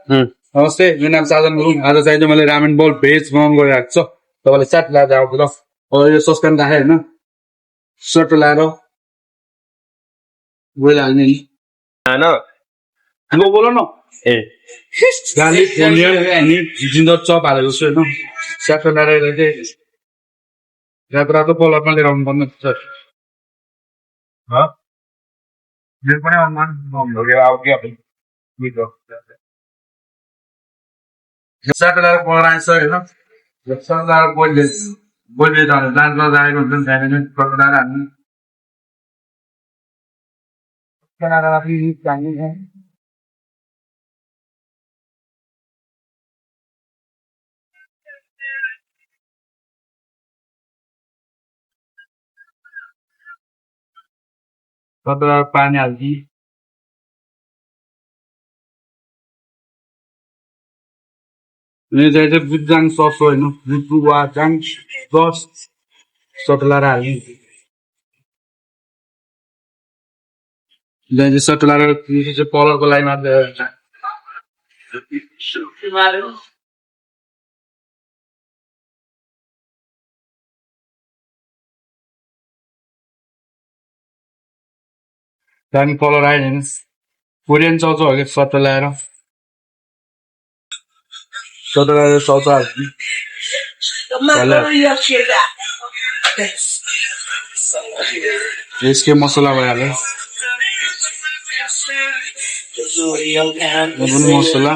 नमस्ते मेरो नाम साजन गुरुङ आज चाहिँ मैले रामेन बोल भेज बनाउनु गइरहेको छ तपाईँले च्याट लाएर आउँछ ल यो सस्पेन राखेँ होइन सर्ट लाएर गइल हाल्ने नि ल बोल न गार्लिक ओनियन अनि जिन्जर चप हालेको छु होइन च्याट लाएर चाहिँ रातो रातो कलरमा लिएर आउनु पर्ने छ मेरो पनि च्याट लाएर पढाएछ होइन च्याट लाएर बोइले जान्छ लान्चमा राखेको हुन्छ नि त्यहाँनिर सर्ट लाएर हाल्ने पानी हाल्ने यो चाहिँ बुजाङ सस होइन बुजाङ सस सटलाएर हाल्ने चाहिँ सटलाएर चाहिँ कलरको लागि मात्रै त्यहाँदेखि कलर आयो नि कोरियन चाउचाउ हो कि सटलाएर चाउचाउ हाल्ने यसकै मसला भइहाल्यो मसला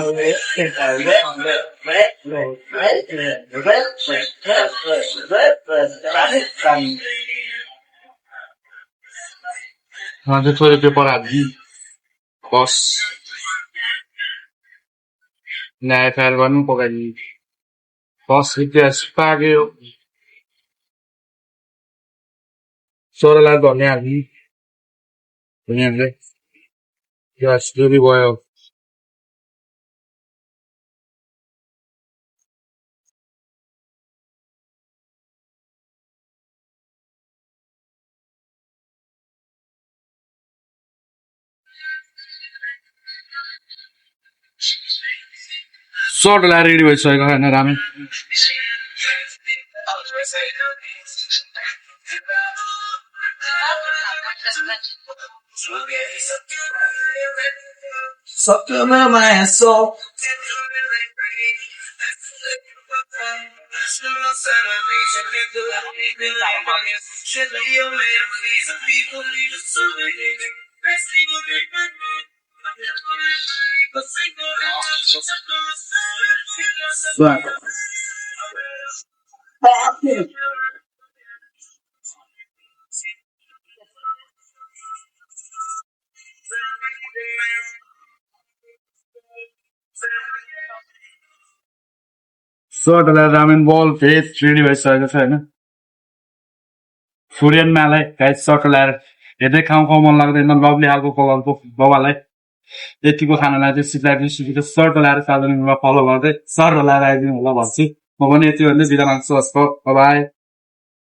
अझै थोरै पेपर हाल्ने बस न्याय फ्यार गर्नु पकाइदिने बस इतिहास पाक्यो सोह्रलाई धनिया हाल्ने धनिया चाहिँ प्याज डुबी भयो सर्ट लाएर रेडी भइसकेको होइन रामेन सर्ट लाएर रामेन बल भेज रेडी भइसकेको छ होइन फुरियन मालाई गाइस सर्ट लाएर हेर्दै खाउँ मन लाग्दैन लभली खालको कलरको बाबालाई यतिको खानालाई चाहिँ सिक्दा सर्ट लाएर साधारण फलो गर्दै सर्ट लाएर आइदिनु होला भन्छु म पनि यति भन्दै बिदा माग्छु हस् बाई